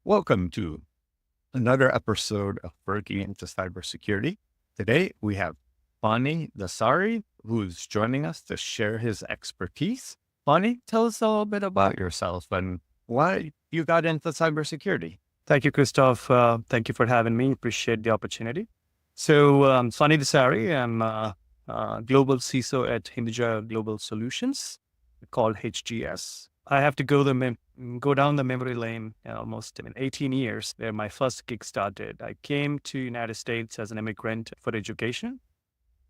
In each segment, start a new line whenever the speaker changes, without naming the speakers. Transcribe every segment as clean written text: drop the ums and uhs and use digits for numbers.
Welcome to another episode of Breaking into Cybersecurity. Today we have Phani Dasari, who's joining us to share his expertise. Phani, tell us a little bit about yourself and why you got into cybersecurity.
Thank you, Christoph. Thank you for having me. Appreciate the opportunity. So, Phani Dasari, I'm Global CISO at Hinduja Global Solutions, called HGS. I have to go down the memory lane almost 18 years, where my first gig started. I came to United States as an immigrant for education.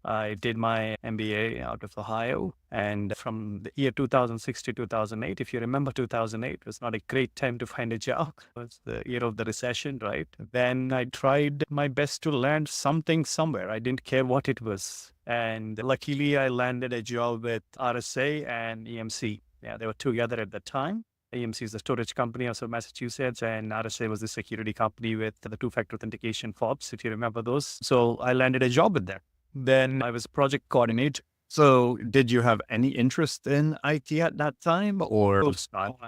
I did my MBA out of Ohio, and from the year 2006 to 2008, if you remember 2008, was not a great time to find a job. It was the year of the recession, right? Then I tried my best to land something somewhere. I didn't care what it was. And luckily, I landed a job with RSA and EMC. Yeah, they were together at the time. EMC is the storage company out of Massachusetts, and RSA was the security company with the two-factor authentication fobs, if you remember those. So I landed a job with them. Then I was project coordinator.
So, did you have any interest in IT at that time or just not?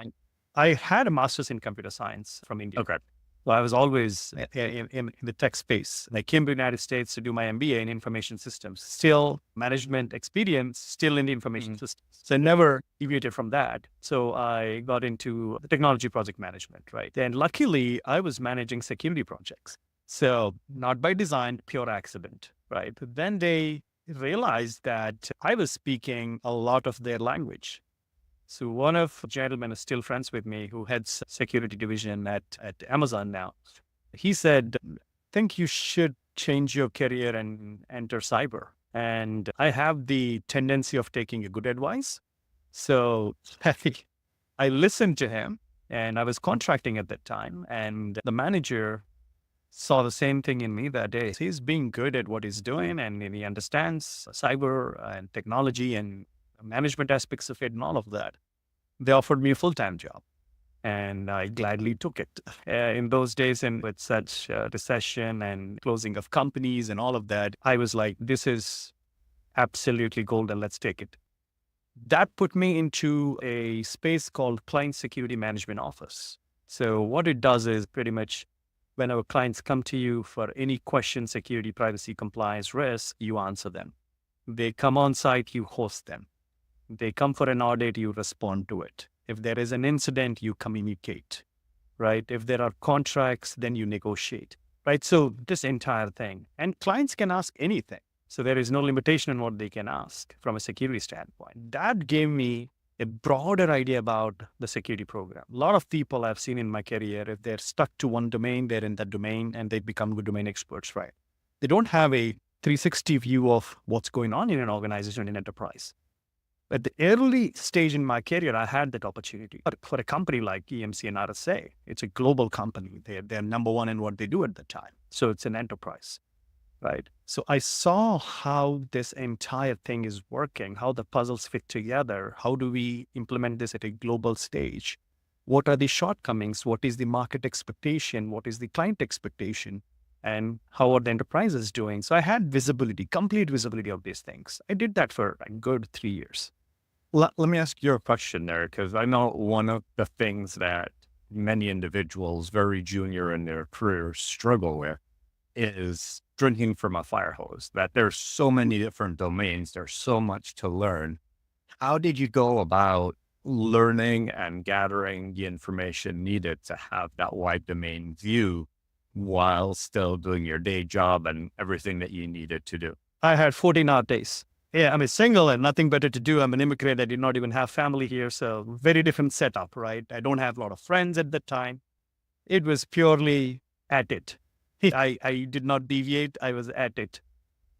I had a master's in computer science from India.
Okay.
So I was always in the tech space. And I came to the United States to do my MBA in information systems. Still management experience, still in the information systems. So I never deviated from that. So I got into the technology project management, right? And luckily, I was managing security projects. So not by design, pure accident, right? But then they realized that I was speaking a lot of their language. So one of the gentlemen is still friends with me who heads security division at Amazon now. He said, I think you should change your career and enter cyber. And I have the tendency of taking a good advice. So I listened to him, and I was contracting at that time. And the manager saw the same thing in me that day. He's being good at what he's doing, and he understands cyber and technology and management aspects of it and all of that. They offered me a full-time job, and I gladly took it. In those days, and with such recession and closing of companies and all of that, I was like, this is absolutely golden. Let's take it. That put me into a space called Client Security Management Office. So what it does is pretty much when our clients come to you for any question, security, privacy, compliance, risk, you answer them. They come on site, you host them. They come for an audit, you respond to it. If there is an incident, you communicate, right? If there are contracts, then you negotiate, right? So this entire thing. And clients can ask anything. So there is no limitation on what they can ask from a security standpoint. That gave me a broader idea about the security program. A lot of people I've seen in my career, if they're stuck to one domain, they're in that domain and they become good domain experts, right? They don't have a 360 view of what's going on in an organization, in enterprise. At the early stage in my career, I had that opportunity. But for a company like EMC and RSA, it's a global company. They're number one in what they do at the time. So it's an enterprise, right? So I saw how this entire thing is working, how the puzzles fit together. How do we implement this at a global stage? What are the shortcomings? What is the market expectation? What is the client expectation? And how are the enterprises doing? So I had visibility, complete visibility of these things. I did that for a good 3 years.
Let me ask you a question there, because I know one of the things that many individuals very junior in their careers struggle with is drinking from a fire hose, that there's so many different domains, there's so much to learn. How did you go about learning and gathering the information needed to have that wide domain view while still doing your day job and everything that you needed to do?
I had 14-hour days. Yeah, I'm a single and nothing better to do. I'm an immigrant. I did not even have family here. So very different setup, right? I don't have a lot of friends at the time. It was purely at it. I did not deviate. I was at it.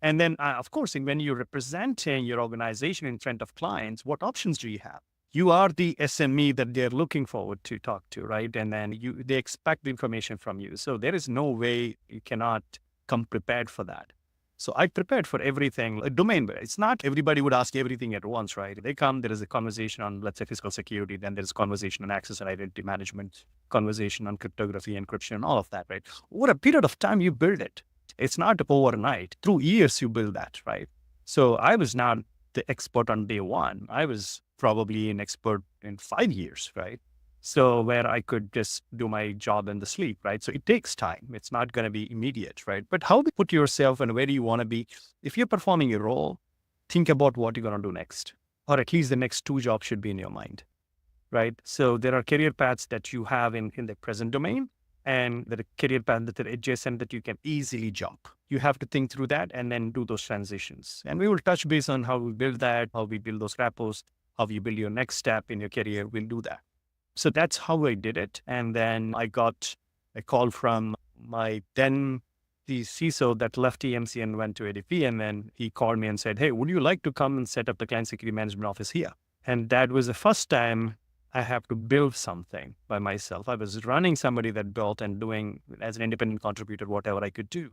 And then, of course, when you're representing your organization in front of clients, what options do you have? You are the SME that they're looking forward to talk to, right? And then they expect the information from you. So there is no way you cannot come prepared for that. So I prepared for everything, a domain. It's not everybody would ask everything at once, right? They come, there is a conversation on, let's say, physical security. Then there's a conversation on access and identity management, conversation on cryptography, encryption, and all of that, right? Over a period of time, you build it. It's not overnight. Through years, you build that, right? So I was not the expert on day one. I was probably an expert in 5 years, right? So where I could just do my job in the sleep, right? So it takes time. It's not going to be immediate, right? But how do you put yourself and where do you want to be? If you're performing a role, think about what you're going to do next, or at least the next two jobs should be in your mind, right? So there are career paths that you have in the present domain and the career path that are adjacent that you can easily jump. You have to think through that and then do those transitions. And we will touch base on how we build that, how we build those rappos, how you build your next step in your career. We'll do that. So that's how I did it. And then I got a call from my then the CISO that left EMC and went to ADP. And then he called me and said, hey, would you like to come and set up the client security management office here? And that was the first time I have to build something by myself. I was running somebody that built and doing as an independent contributor, whatever I could do.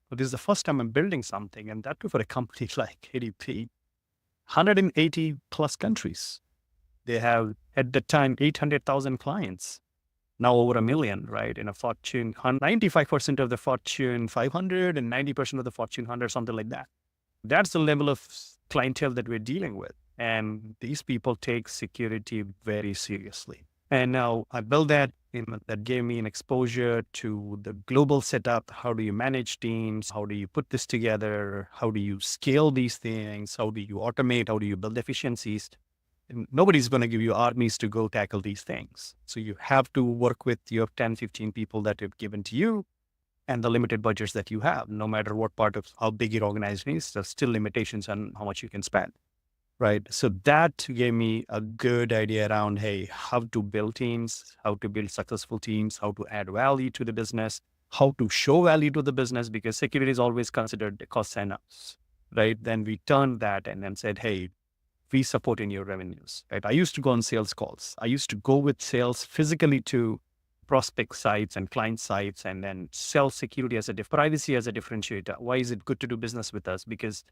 But this is the first time I'm building something. And that too for a company like ADP, 180 plus countries. They have, at the time, 800,000 clients, now over 1 million, right? In a Fortune, 95% of the Fortune 500 and 90% of the Fortune 100, something like that. That's the level of clientele that we're dealing with. And these people take security very seriously. And now I built that, that gave me an exposure to the global setup. How do you manage teams? How do you put this together? How do you scale these things? How do you automate? How do you build efficiencies? And nobody's going to give you armies to go tackle these things. So you have to work with your 10, 15 people that have given to you and the limited budgets that you have. No matter what part of how big your organization is, there's still limitations on how much you can spend. Right. So that gave me a good idea around, hey, how to build teams, how to build successful teams, how to add value to the business, how to show value to the business, because security is always considered a cost center, right? Then we turned that and then said, hey, we support in your revenues, right? I used to go on sales calls. I used to go with sales physically to prospect sites and client sites and then sell security as privacy as a differentiator. Why is it good to do business with us? Because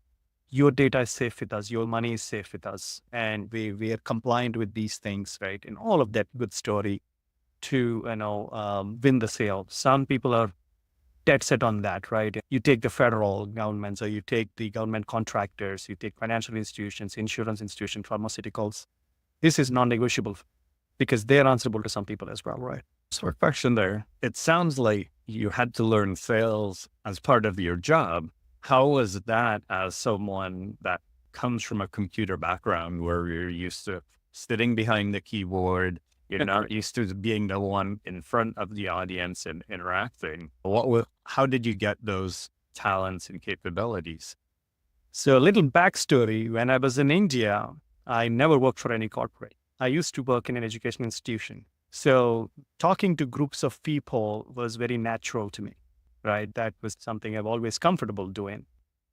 your data is safe with us, your money is safe with us, and we are compliant with these things, right? And all of that good story to, win the sale. Some people are dead set on that, right? You take the federal government, so you take the government contractors, you take financial institutions, insurance institutions, pharmaceuticals. This is non-negotiable because they're answerable to some people as well, right?
So a question there, it sounds like you had to learn sales as part of your job. How was that as someone that comes from a computer background where you're used to sitting behind the keyboard, you're not used to being the one in front of the audience and interacting? How did you get those talents and capabilities?
So a little backstory, when I was in India, I never worked for any corporate. I used to work in an education institution. So talking to groups of people was very natural to me. Right. That was something I've always comfortable doing.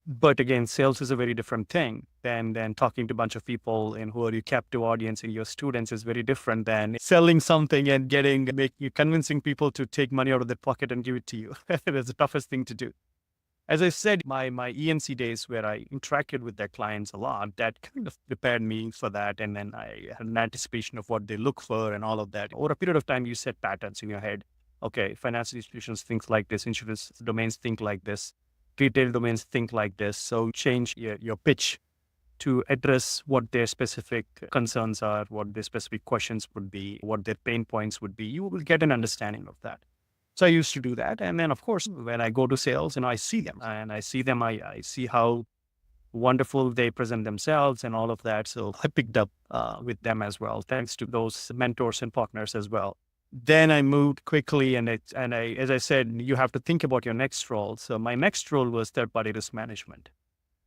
But again, sales is a very different thing than talking to a bunch of people and who are your captive audience and your students is very different than selling something and convincing people to take money out of their pocket and give it to you. That's the toughest thing to do. As I said, my EMC days where I interacted with their clients a lot, that kind of prepared me for that. And then I had an anticipation of what they look for and all of that. Over a period of time, you set patterns in your head. Okay, financial institutions think like this, insurance domains think like this, retail domains think like this. So change your pitch to address what their specific concerns are, what their specific questions would be, what their pain points would be. You will get an understanding of that. So I used to do that. And then, of course, when I go to sales, I see them and I see how wonderful they present themselves and all of that. So I picked up with them as well, thanks to those mentors and partners as well. Then I moved quickly and as I said, you have to think about your next role. So my next role was third-party risk management.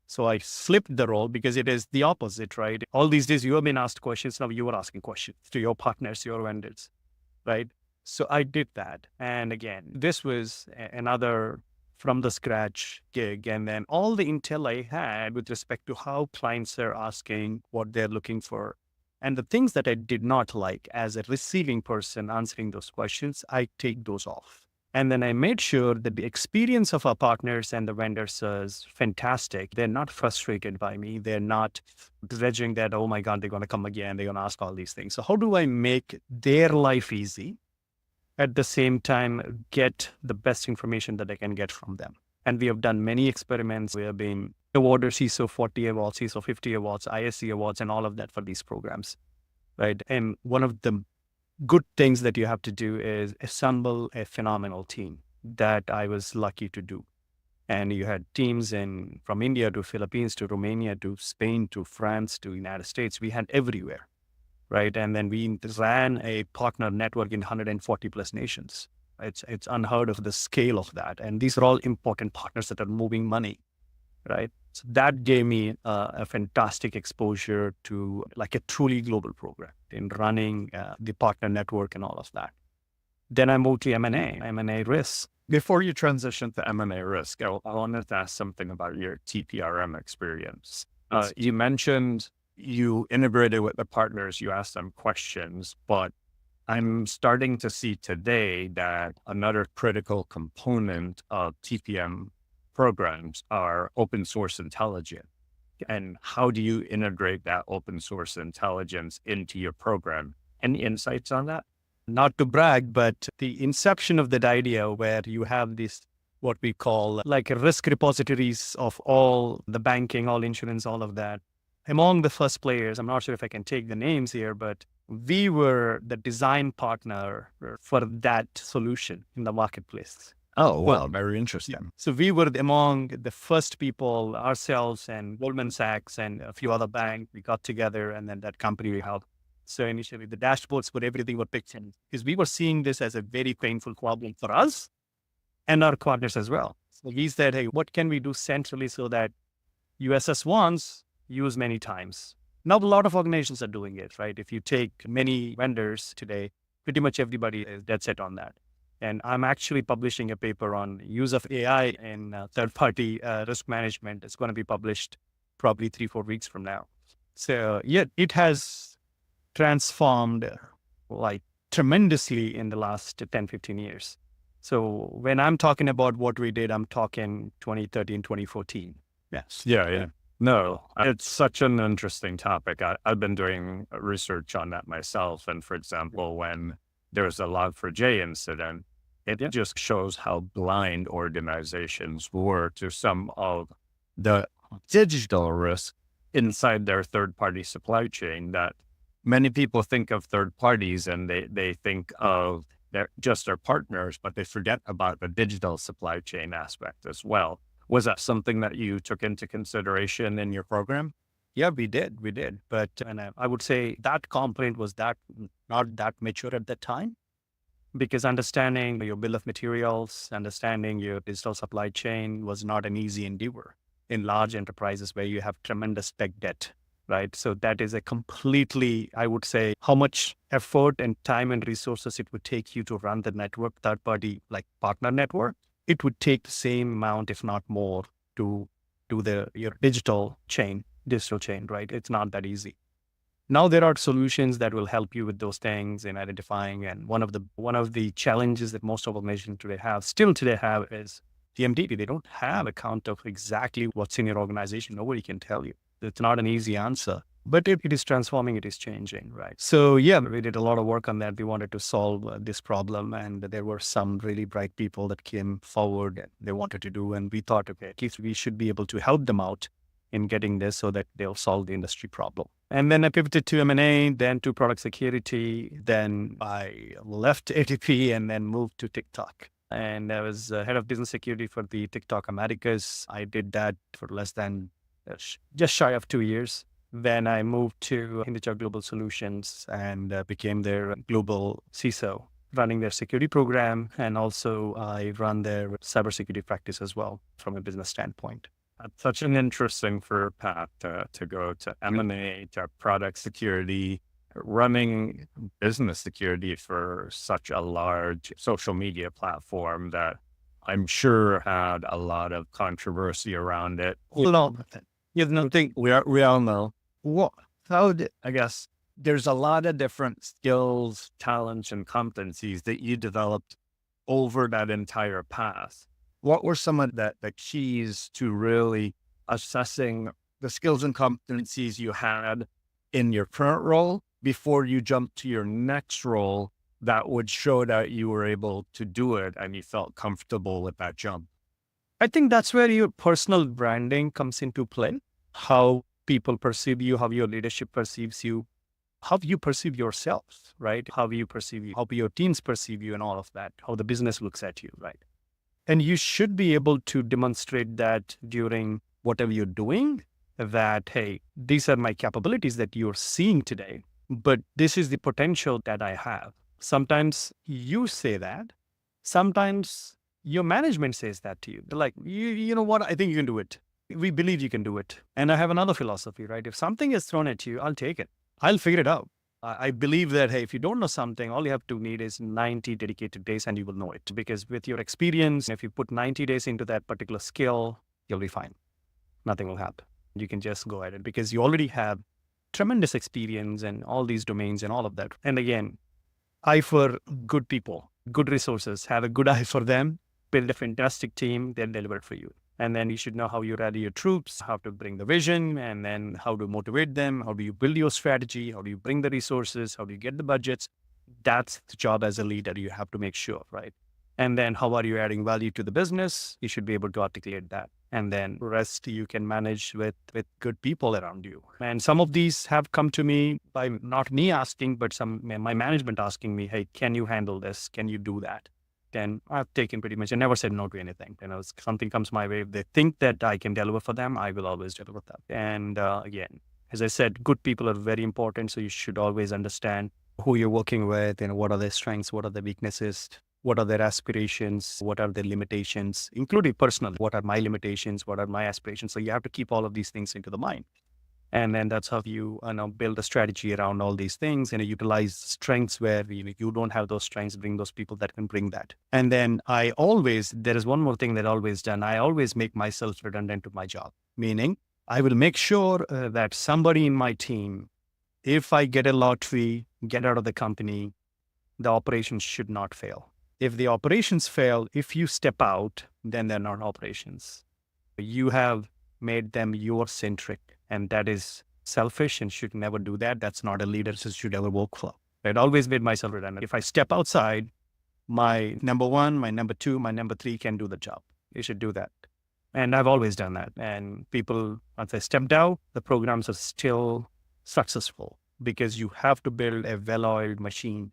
So I flipped the role because it is the opposite, right? All these days you have been asked questions. Now you are asking questions to your partners, your vendors, right? So I did that. And again, this was another from the scratch gig. And then all the intel I had with respect to how clients are asking, what they're looking for, and the things that I did not like as a receiving person answering those questions, I take those off. And then I made sure that the experience of our partners and the vendors is fantastic. They're not frustrated by me. They're not dredging that, oh my God, they're going to come again. They're going to ask all these things. So how do I make their life easy? At the same time, get the best information that I can get from them. And we have done many experiments. We have been awarded CISO 40 awards, CISO 50 awards, ISC awards, and all of that for these programs, right? And one of the good things that you have to do is assemble a phenomenal team that I was lucky to do. And you had teams from India to Philippines to Romania to Spain to France to United States. We had everywhere, right? And then we ran a partner network in 140 plus nations. It's unheard of the scale of that. And these are all important partners that are moving money, right? So that gave me a fantastic exposure to like a truly global program in running the partner network and all of that. Then I moved to M&A risk.
Before you transition to M&A risk, I wanted to ask something about your TPRM experience. You mentioned you integrated with the partners, you asked them questions, but I'm starting to see today that another critical component of TPM programs are open source intelligence. And how do you integrate that open source intelligence into your program? Any insights on that?
Not to brag, but the inception of that idea where you have this, what we call like risk repositories of all the banking, all insurance, all of that. Among the first players, I'm not sure if I can take the names here, but we were the design partner for that solution in the marketplace.
Oh, well, very interesting.
Yeah. So we were among the first people, ourselves and Goldman Sachs and a few other banks, we got together and then that company we helped. So initially the dashboards for everything were picked in because we were seeing this as a very painful problem for us and our partners as well. So we said, hey, what can we do centrally so that USS ones use many times? Now, a lot of organizations are doing it, right? If you take many vendors today, pretty much everybody is dead set on that. And I'm actually publishing a paper on use of AI in third-party risk management. It's going to be published probably 3-4 weeks from now. So yeah, it has transformed like tremendously in the last 10-15 years. So when I'm talking about what we did, I'm talking 2013, 2014.
Yes. Yeah. No, it's such an interesting topic. I've been doing research on that myself. And for example, when there was a Log4j incident, it just shows how blind organizations were to some of the digital risk inside their third-party supply chain, that many people think of third parties and they think of just their partners, but they forget about the digital supply chain aspect as well. Was that something that you took into consideration in your program?
Yeah, we did. But I would say that component was not that mature at that time, because understanding your bill of materials, understanding your digital supply chain was not an easy endeavor in large enterprises where you have tremendous tech debt, right? So that is a completely, I would say, how much effort and time and resources it would take you to run the network, third party, like partner network. It would take the same amount, if not more, to do your digital chain, right? It's not that easy. Now there are solutions that will help you with those things in identifying. And one of the challenges that most organizations still today have is TMDD. They don't have a count of exactly what's in your organization. Nobody can tell you. It's not an easy answer, but it is transforming, it is changing, right? So yeah, we did a lot of work on that. We wanted to solve this problem, and there were some really bright people that came forward and they wanted to do, and we thought, okay, at least we should be able to help them out in getting this so that they'll solve the industry problem. And then I pivoted to M&A, then to product security. Then I left ATP and then moved to TikTok. And I was head of business security for the TikTok Americas. I did that for less than just shy of 2 years. Then I moved to Hindicha Global Solutions and became their global CISO, running their security program. And also I run their cybersecurity practice as well from a business standpoint.
That's such an interesting path to go to M&A, to product security, running business security for such a large social media platform that I'm sure had a lot of controversy around it. We all know. I guess there's a lot of different skills, talents, and competencies that you developed over that entire path. What were some of the keys to really assessing the skills and competencies you had in your current role before you jumped to your next role that would show that you were able to do it and you felt comfortable with that jump?
I think that's where your personal branding comes into play, how people perceive you, how your leadership perceives you. how you perceive yourself, right? How you perceive you, how your teams perceive you and all of that, how the business looks at you, right? And you should be able to demonstrate that during whatever you're doing, that, hey, these are my capabilities that you're seeing today, but this is the potential that I have. Sometimes you say that, sometimes your management says that to you. They're like, you know what? I think you can do it. We believe you can do it. And I have another philosophy, right? If something is thrown at you, I'll take it. I'll figure it out. I believe that, hey, if you don't know something, all you have to need is 90 dedicated days and you will know it. Because with your experience, if you put 90 days into that particular skill, you'll be fine. Nothing will happen. You can just go at it because you already have tremendous experience in all these domains and all of that. And again, eye for good people, good resources, have a good eye for them, build a fantastic team, they'll deliver for you. And then you should know how you rally your troops, how to bring the vision, and then how to motivate them. How do you build your strategy? How do you bring the resources? How do you get the budgets? That's the job as a leader. You have to make sure, right? And then how are you adding value to the business? You should be able to articulate that. And then rest you can manage with good people around you. And some of these have come to me by not me asking, but my management asking me, hey, can you handle this? Can you do that? Then I've taken pretty much, I never said no to anything. If something comes my way, if they think that I can deliver for them, I will always deliver them. And again, as I said, good people are very important. So you should always understand who you're working with and what are their strengths, what are their weaknesses, what are their aspirations, what are their limitations, including personal. What are my limitations? What are my aspirations? So you have to keep all of these things into the mind. And then that's how you build a strategy around all these things and utilize strengths where you don't have those strengths, bring those people that can bring that. And then there is one more thing that I always done. I always make myself redundant to my job, meaning I will make sure that somebody in my team, if I get a lottery, get out of the company, the operations should not fail. If the operations fail, if you step out, then they're not operations. You have made them your-centric. And that is selfish and should never do that. That's not a leader who should ever work for. I'd always made myself redundant. If I step outside, my number one, my number two, my number three can do the job. You should do that. And I've always done that. And people, once I stepped out, the programs are still successful because you have to build a well-oiled machine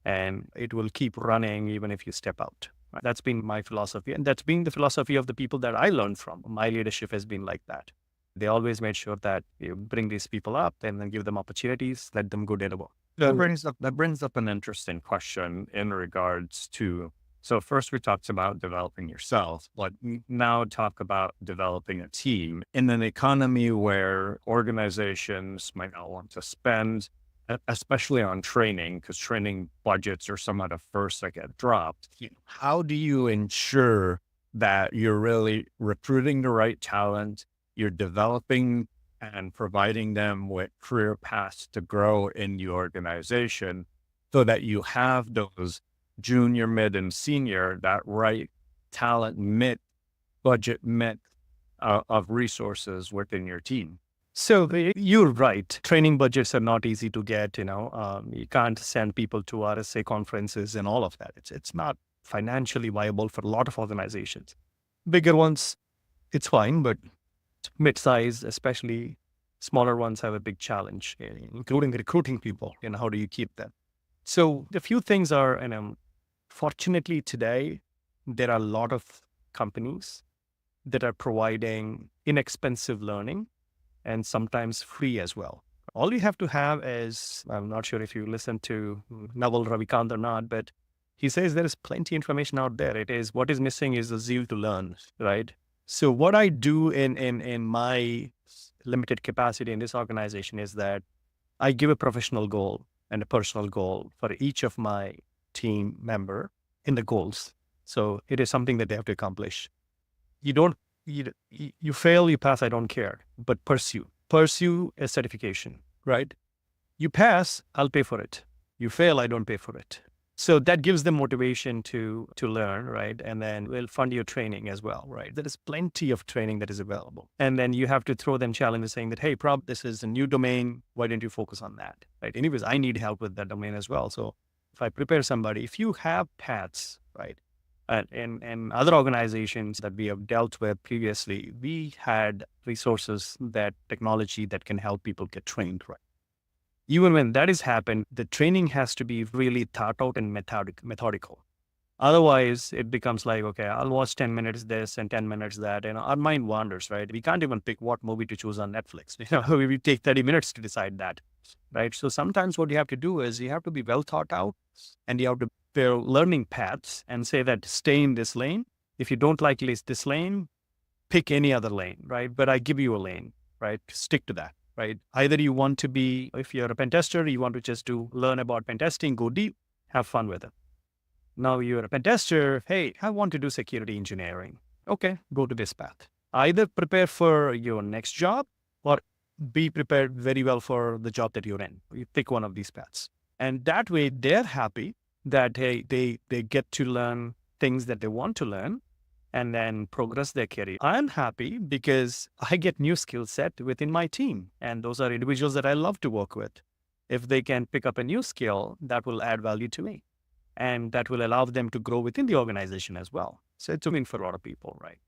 and it will keep running even if you step out. That's been my philosophy. And that's been the philosophy of the people that I learned from. My leadership has been like that. They always made sure that you bring these people up and then give them opportunities, let them go deliver.
That brings up an interesting question in regards to, so first we talked about developing yourself, but now talk about developing a team in an economy where organizations might not want to spend, especially on training, because training budgets are some of the first that get dropped. How do you ensure that you're really recruiting the right talent, you're developing and providing them with career paths to grow in the organization so that you have those junior, mid, and senior, that right talent budget mix of resources within your team?
So you're right. Training budgets are not easy to get. You can't send people to RSA conferences and all of that. It's not financially viable for a lot of organizations. Bigger ones, it's fine, but mid-size, especially smaller ones, have a big challenge, including recruiting people. How do you keep them? So the few things are, fortunately today, there are a lot of companies that are providing inexpensive learning and sometimes free as well. All you have to have is, I'm not sure if you listen to Naval Ravikant or not, but he says there is plenty of information out there. It is, what is missing is the zeal to learn, right? So what I do in my limited capacity in this organization is that I give a professional goal and a personal goal for each of my team member in the goals. So it is something that they have to accomplish. You fail, you pass, I don't care, but pursue a certification, right? You pass, I'll pay for it. You fail, I don't pay for it. So that gives them motivation to learn, right? And then we'll fund your training as well, right? There is plenty of training that is available. And then you have to throw them challenges saying that, hey, this is a new domain. Why don't you focus on that, right? Anyways, I need help with that domain as well. So if I prepare somebody, if you have paths, right? And other organizations that we have dealt with previously, we had resources, that technology that can help people get trained, right? Even when that has happened, the training has to be really thought out and methodical. Otherwise, it becomes like, okay, I'll watch 10 minutes this and 10 minutes that. And our mind wanders, right? We can't even pick what movie to choose on Netflix. We take 30 minutes to decide that, right? So sometimes what you have to do is you have to be well thought out, and you have to build learning paths and say that stay in this lane. If you don't like this lane, pick any other lane, right? But I give you a lane, right? Stick to that, right? Either you want to be, if you're a pen tester, you want to just learn about pen testing, go deep, have fun with it. Now you're a pen tester. Hey, I want to do security engineering. Okay, go to this path. Either prepare for your next job or be prepared very well for the job that you're in. You pick one of these paths. And that way they're happy that, hey, they get to learn things that they want to learn and then progress their career. I'm happy because I get new skill set within my team. And those are individuals that I love to work with. If they can pick up a new skill, that will add value to me. And that will allow them to grow within the organization as well. So it's a win for a lot of people, right?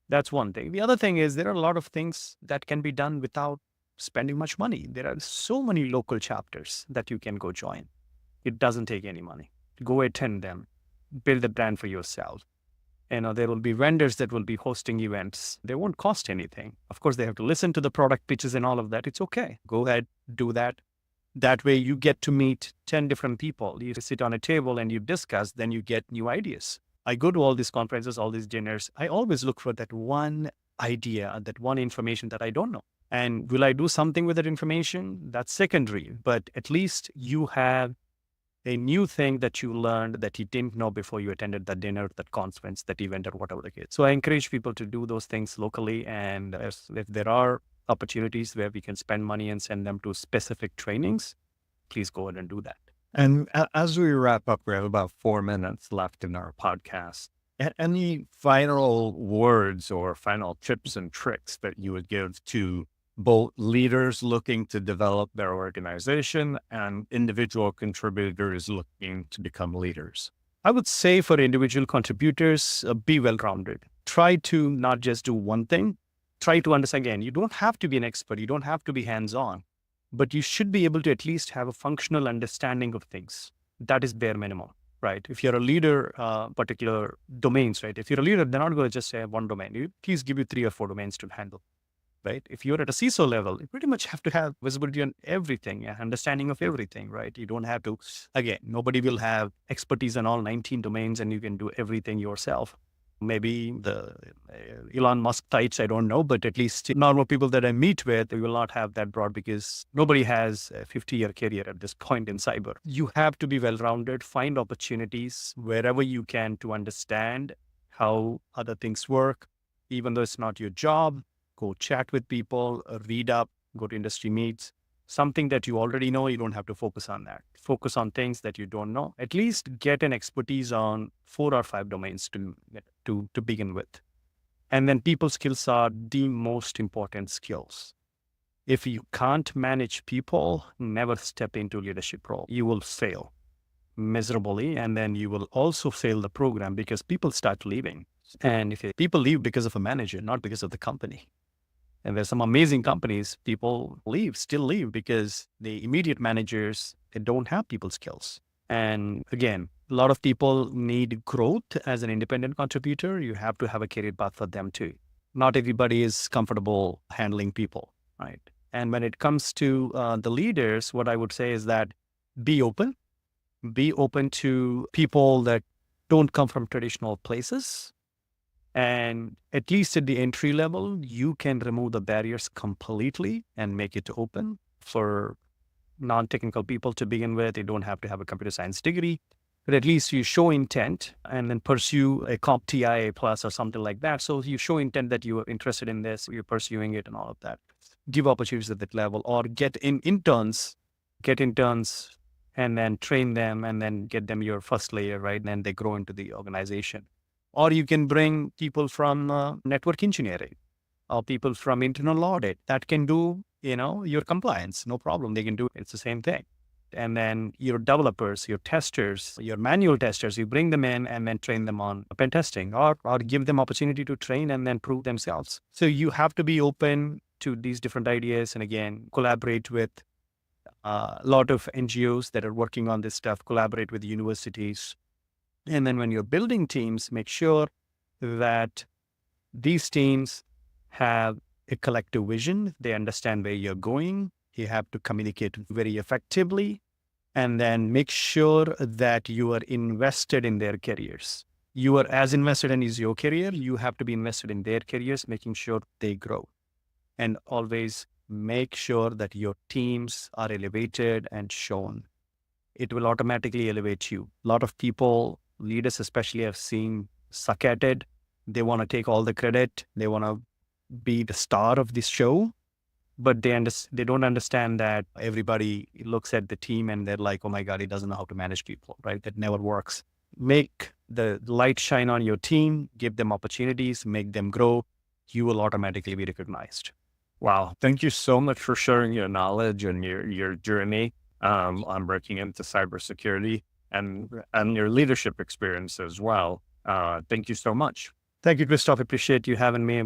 That's one thing. The other thing is there are a lot of things that can be done without spending much money. There are so many local chapters that you can go join. It doesn't take any money. Go attend them, build a brand for yourself. There will be vendors that will be hosting events. They won't cost anything. Of course, they have to listen to the product pitches and all of that. It's okay. Go ahead, do that. That way you get to meet 10 different people. You sit on a table and you discuss, then you get new ideas. I go to all these conferences, all these dinners. I always look for that one idea, that one information that I don't know. And will I do something with that information? That's secondary, but at least you have a new thing that you learned that you didn't know before you attended that dinner, that conference, that event, or whatever the case. So I encourage people to do those things locally. And if there are opportunities where we can spend money and send them to specific trainings, please go ahead and do that.
And as we wrap up, we have about 4 minutes left in our podcast. Any final words or final tips and tricks that you would give to both leaders looking to develop their organization and individual contributors looking to become leaders?
I would say for individual contributors, be well-rounded. Try to not just do one thing. Try to understand, again, you don't have to be an expert. You don't have to be hands-on, but you should be able to at least have a functional understanding of things. That is bare minimum, right? If you're a leader, particular domains, right? If you're a leader, they're not going to just say one domain. You please give you 3 or 4 domains to handle, right? If you're at a CISO level, you pretty much have to have visibility on everything, understanding of everything, right? You don't have to, again, nobody will have expertise on all 19 domains and you can do everything yourself. Maybe the Elon Musk types, I don't know, but at least normal people that I meet with, they will not have that broad because nobody has a 50-year career at this point in cyber. You have to be well-rounded, find opportunities wherever you can to understand how other things work, even though it's not your job. Go chat with people, read up, go to industry meets. Something that you already know, you don't have to focus on that. Focus on things that you don't know. At least get an expertise on 4 or 5 domains to begin with. And then people skills are the most important skills. If you can't manage people, never step into leadership role. You will fail miserably, and then you will also fail the program because people start leaving. And if people leave because of a manager, not because of the company. And there's some amazing companies, people still leave because the immediate managers, they don't have people skills. And again, a lot of people need growth as an independent contributor. You have to have a career path for them too. Not everybody is comfortable handling people, right? And when it comes to the leaders, what I would say is that be open to people that don't come from traditional places. And at least at the entry level, you can remove the barriers completely and make it open for non-technical people to begin with. You don't have to have a computer science degree, but at least you show intent and then pursue a CompTIA plus or something like that. So you show intent that you are interested in this, you're pursuing it and all of that. Give opportunities at that level, or get interns and then train them and then get them your first layer, right? And then they grow into the organization. Or you can bring people from network engineering or people from internal audit that can do, your compliance. No problem. They can do it. It's the same thing. And then your developers, your testers, your manual testers, you bring them in and then train them on pen testing or give them opportunity to train and then prove themselves. So you have to be open to these different ideas and again, collaborate with A lot of NGOs that are working on this stuff collaborate with universities. And then when you're building teams, make sure that these teams have a collective vision. They understand where you're going. You have to communicate very effectively. And then make sure that you are invested in their careers. You are as invested in is your career. You have to be invested in their careers, making sure they grow. And always make sure that your teams are elevated and shown. It will automatically elevate you. A lot of people, leaders especially, have seen suck at it. They want to take all the credit. They want to be the star of this show, but they don't understand that everybody looks at the team and they're like, oh my God, he doesn't know how to manage people, right? That never works. Make the light shine on your team, give them opportunities, make them grow. You will automatically be recognized.
Wow. Thank you so much for sharing your knowledge and your journey on breaking into cybersecurity and your leadership experience as well. Thank you so much.
Thank you, Christoph. Appreciate you having me.